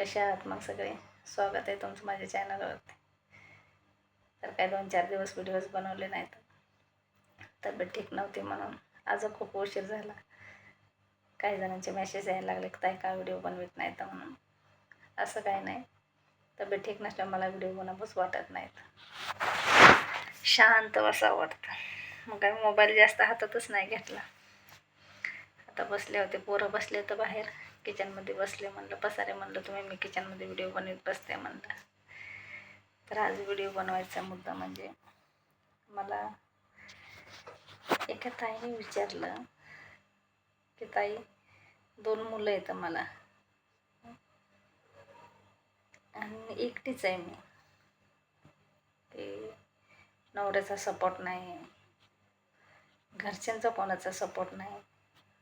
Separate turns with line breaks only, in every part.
कसे आहात मग सगळे? स्वागत आहे तुमचं माझ्या चॅनलवरती. तर काय 2-4 दिवस व्हिडिओज बनवले नाहीत. तब्येत ठीक नव्हती म्हणून आज खूप उशीर झाला. काही जणांचे मेसेज यायला लागले की ताई का व्हिडिओ बनवित नाही तर म्हणून. असं काही नाही, तब्येत ठीक नसल्यामुळे मला व्हिडिओ बनवूच वाटत नाहीत. शांत बसावं वाटतं. मग काय मोबाईल जास्त हातातच नाही घेतला. आता बसले होते, पोरं बसले होते बाहेर, किचनमध्ये बसले. म्हणलं पसारे, म्हणलं तुम्ही, मी किचनमध्ये व्हिडिओ बनवत बसते म्हणलं. तर आज व्हिडिओ बनवायचा मुद्दा म्हणजे मला एका ताईने विचारलं की ताई 2 मुलं आहेत मला आणि एकटीच आहे मी. की नवऱ्याचा सपोर्ट नाही, घरच्यांचा कोणाचा सपोर्ट नाही,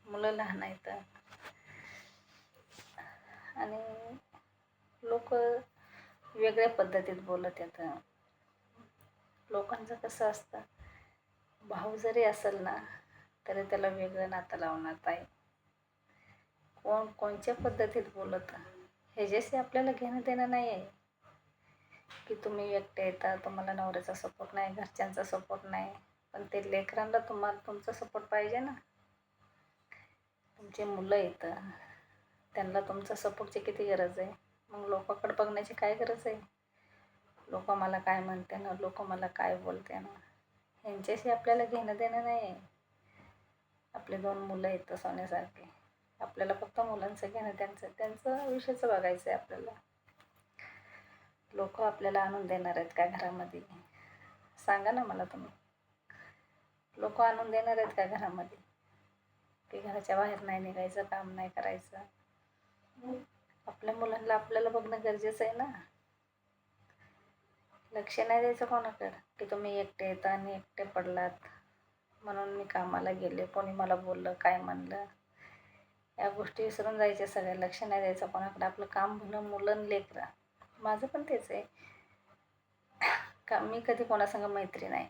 मुलं लहान आहेत आणि लोक वेगळ्या पद्धतीत बोलत येतं. लोकांचं कसं असतं, भाऊ जरी असेल ना तरी त्याला वेगळं नातं लावणार ताई. कोण कोणत्या पद्धतीत बोलत ह्याच्याशी आपल्याला घेणं देणं नाही आहे. की तुम्ही एकटे येता, तुम्हाला नवऱ्याचा सपोर्ट नाही, घरच्यांचा सपोर्ट नाही, पण ते लेकरांना तुम्हाला तुमचा सपोर्ट पाहिजे ना. तुमचे मुलं येतं, त्यांना तुमचा सपोर्टची किती गरज आहे. मग लोकांकडे बघण्याची काय गरज आहे? लोक मला काय म्हणते ना, लोक मला काय बोलते ना, ह्यांच्याशी आपल्याला घेणं देणं नाही आहे. आपले 2 मुलं येतं सोन्यासारखे, आपल्याला फक्त मुलांचं घेणं, त्यांचं विषयचं बघायचं आहे आपल्याला. लोक आपल्याला आणून देणार आहेत का घरामध्ये? सांगा ना मला तुम्ही. लोक आणून देणार आहेत का घरामध्ये? की घराच्या बाहेर नाही निघायचं, काम नाही करायचं. आपल्या मुलांना आपल्याला बघणं गरजेचं आहे ना. लक्ष नाही द्यायचं कोणाकडं की तुम्ही एकटे येता आणि एकटे पडलात म्हणून मी कामाला गेले, कोणी मला बोललं, काय म्हणलं, या गोष्टी विसरून जायच्या सगळ्या. लक्ष नाही द्यायचं कोणाकडे. आपलं काम भलं, मुलं लेकरं. माझं पण तेच आहे का, मी कधी कोणासंग मैत्री नाही.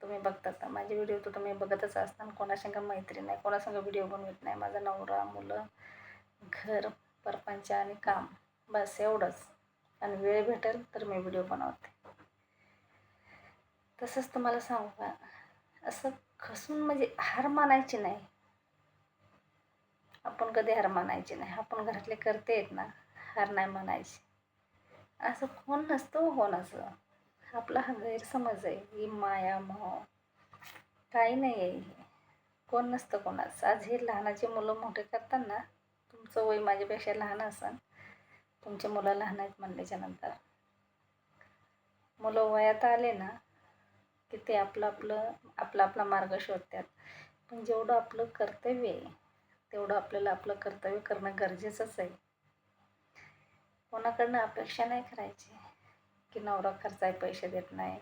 तुम्ही बघतात ना माझे व्हिडिओ, तर तुम्ही बघतच असताना. कोणासंग मैत्री नाही, कोणासंग व्हिडिओ बनवत नाही. माझा नवरा, मुलं, घर, परपंच आणि काम, बस एवढंच. आणि वेळ भेटेल तर मी व्हिडिओ बनवते. तसंच तुम्हाला सांगू का, असं खसून म्हणजे हार मानायची नाही. आपण कधी हार मानायची नाही. आपण घरातले करते आहेत ना, हार नाही मानायची. असं कोण नसतं कोणाचं. आपला हा गैरसमज आहे, ही माया मोह काही नाही आहे. हे कोण नसतं कोणाचं. आज हे लहानाचे मुलं मोठे करताना, तुमचं वय माझ्यापेक्षा लहान असेल, तुमचे मुलं लहान आहेत म्हणल्याच्या नंतर मुलं वयात आले ना की ते आपला मार्ग शोधतात. पण जेवढं आपलं कर्तव्य आहे तेवढं आपल्याला आपलं कर्तव्य करणं गरजेचंच आहे. कोणाकडनं अपेक्षा नाही करायची की नवरा खर्चाय पैसे देत नाही,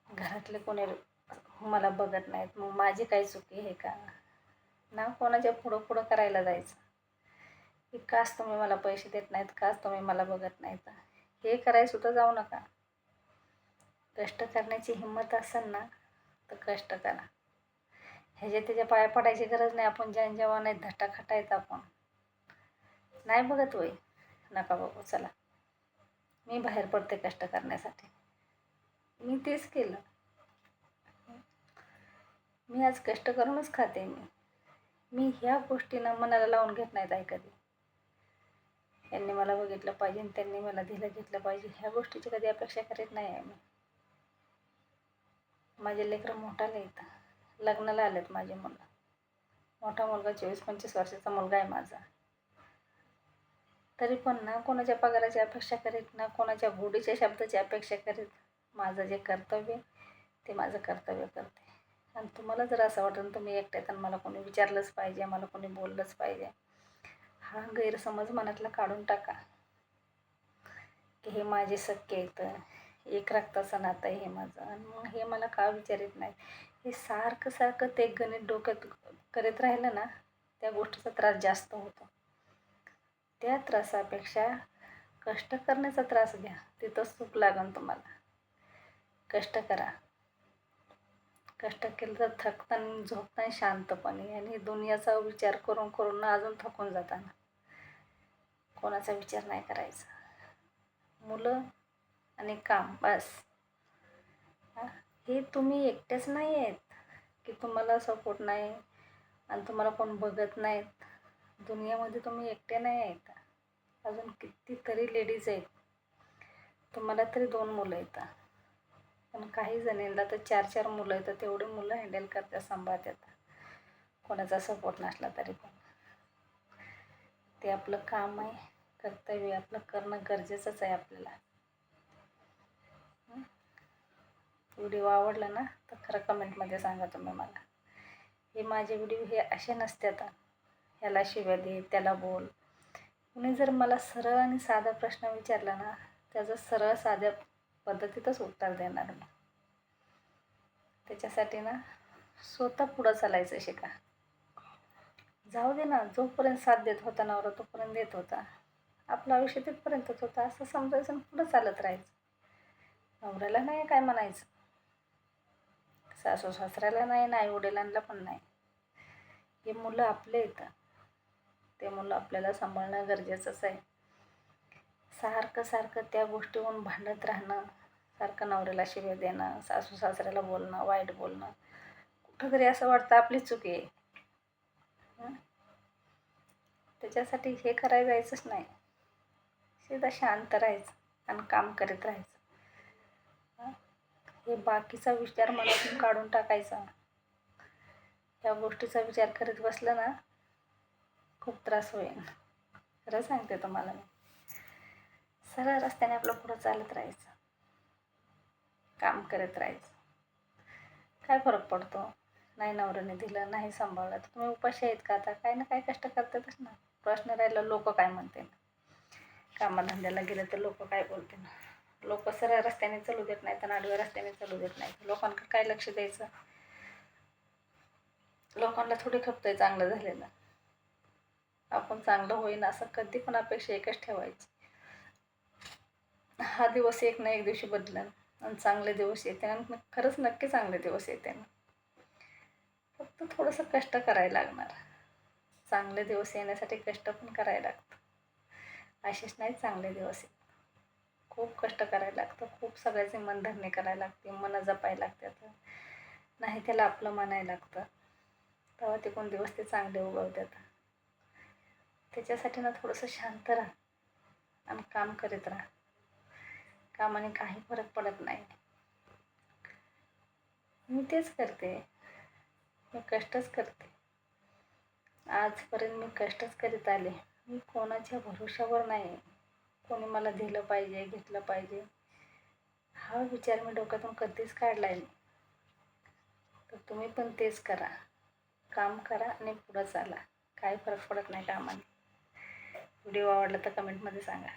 घरातले कोणी मला बघत नाहीत, मग माझी काही चुकी आहे का ना. कोणाच्या पुढं करायला जायचं की काच तुम्ही मला पैसे देत नाहीत, काच तुम्ही मला बघत नाहीत, हे करायला सुद्धा जाऊ नका. कष्ट करण्याची हिंमत असेल ना तर कष्ट करा. त्याच्या पाया पडायची गरज नाही. आपण जेव्हा नाही धट्टा खटायत, आपण नाही बघत वय, नका बघू, चला मी बाहेर पडते कष्ट करण्यासाठी. मी तेच केलं. मी आज कष्ट करूनच खाते. मी ह्या गोष्टींना मनाला लावून घेत नाहीत आहे कधी. यांनी मला बघितलं पाहिजे, त्यांनी मला घेतलं पाहिजे, ह्या गोष्टीची कधी अपेक्षा करीत नाही आहे मी. माझे लेकरं मोठाले येतं, लग्नाला आलेत माझे मुलं. मोठा मुलगा 24-25 वर्षाचा मुलगा आहे माझा. तरी पण ना कोणाच्या पगाराची अपेक्षा करीत ना, कोणाच्या गोडीच्या शब्दाची अपेक्षा करीत. माझं जे कर्तव्य ते माझं कर्तव्य करते. आणि तुम्हाला जर असं वाटतं तुम्ही एकट्यात आणि मला कोणी विचारलंच पाहिजे, मला कोणी बोललंच पाहिजे, हा गैरसमज मनातला काढून टाका की हे माझे सख्खे येतं, एक रक्ताचं नातं आहे हे माझं. आणि मग हे मला का विचारित नाही, हे सारखं ते गणित डोक्यात करीत राहिलं ना, त्या गोष्टीचा त्रास जास्त होतो. त्या त्रासापेक्षा कष्ट करण्याचा त्रास घ्या, तिथं सुख लागेल तुम्हाला. कष्ट करा. कष्ट केलं तर थकताना झोपताना शांतपणे, आणि दुनियाचा विचार करून अजून थकून जाताना. कोणाचा विचार नाही करायचा. मुलं आणि काम बस. हां, हे तुम्ही एकटेच नाही आहेत की तुम्हाला सपोर्ट नाही आणि तुम्हाला कोण बघत नाहीत. दुनियामध्ये तुम्ही एकटे नाही आहेत. अजून कितीतरी लेडीज आहेत. तुम्हाला तरी 2 मुलं आहेत, पण काही जणींना तर 4-4 मुलं आहेत. तेवढी मुलं हँडल करतात, सांभाळतात. कोणाचा सपोर्ट नसला तरी पण. ते आपलं काम आहे, कर्तव्य आपलं करणं गरजेचंच आहे आपल्याला. व्हिडिओ आवडला ना तर खरं कमेंटमध्ये सांगा तुम्ही मला. हे माझे व्हिडिओ हे असे नसतात ह्याला शिव्या दे, त्याला बोल. कुणी जर मला सरळ आणि साधा प्रश्न विचारला ना, त्याचं सरळ साध्या पद्धतीतच उत्तर देणार मी. त्याच्यासाठी ना स्वतः पुढं चालायचं शिका. जाऊ दे ना, जोपर्यंत साथ देत होता नवरा तोपर्यंत देत होता. आपलं आयुष्य तिथपर्यंतच होतं असं समजायचं आणि पुढं चालत राहायचं. नवऱ्याला नाही काय म्हणायचं, सासू सासऱ्याला नाही, आई वडिलांना पण नाही. हे मुलं आपले येतं, ते मुलं आपल्याला सांभाळणं गरजेचंच आहे. सारखं सारखं त्या गोष्टीहून भांडत राहणं, सारखं नवऱ्याला शिव्या देणं, सासू सासऱ्याला बोलणं, वाईट बोलणं, कुठंतरी असं वाटतं आपली चूक आहे. त्याच्यासाठी हे करायला जायचंच नाही. सीधा शांत राहायचं आणि काम करत राहायचं. हे बाकीचा विचार मनातून काढून टाकायचा. या गोष्टीचा विचार करत बसलं ना खूप त्रास होईल. खरं सांगते तुम्हाला मी. सरळ रस्त्याने आपलं पुढं चालत राहायचं, काम करत राहायचं. काय फरक पडतो? नाही नवऱ्याने दिलं, नाही सांभाळलं तर तुम्ही उपाशी आहेत का? आता काही ना काही कष्ट करतातच ना. प्रश्न राहिला लोक काय म्हणतील. कामाधंद्याला गेलं तर लोक काय बोलतील. लोक सरळ रस्त्याने चालू देत नाहीत आणि आडव्या रस्त्याने चालू देत नाहीत. लोकांकडे काय लक्ष द्यायचं? लोकांना थोडी खपतंय चांगलं झालेलं. आपण चांगलं होईन असं कधी पण अपेक्षा एकच ठेवायची. हा दिवस एक ना एक दिवशी बदलेल आणि चांगले दिवस येते आणि खरंच नक्की चांगले दिवस येते ना. फक्त थोडंसं कष्ट करायला लागणार. चांगले दिवस येण्यासाठी कष्ट पण करायला लागतं. असेच नाही चांगले दिवस येत. खूप कष्ट करायला लागतं, खूप सगळ्याची मनधरणी करायला लागते, मनं जपायला लागतात. नाही त्याला आपलं म्हणायला लागतं, तेव्हा ते कोण दिवस ते चांगले उगवतात. त्याच्यासाठी ना थोडंसं शांत राहा आणि काम करीत राहा. कामाने काही फरक पडत नाही. मी तेच करते, मी कष्टच करते. आजपर्यंत मी कष्टच करीत आले. मी कोणाच्या भरोशावर नाही. कोणी मला दिलं पाहिजे, घेतलं पाहिजे हा विचार मी डोक्यातून कधीच काढला नाही. तर तुम्ही पण तेच करा. काम करा आणि पुढं चाला. काही फरक पडत नाही कामाने. व्हिडिओ आवडला तर कमेंटमध्ये सांगा.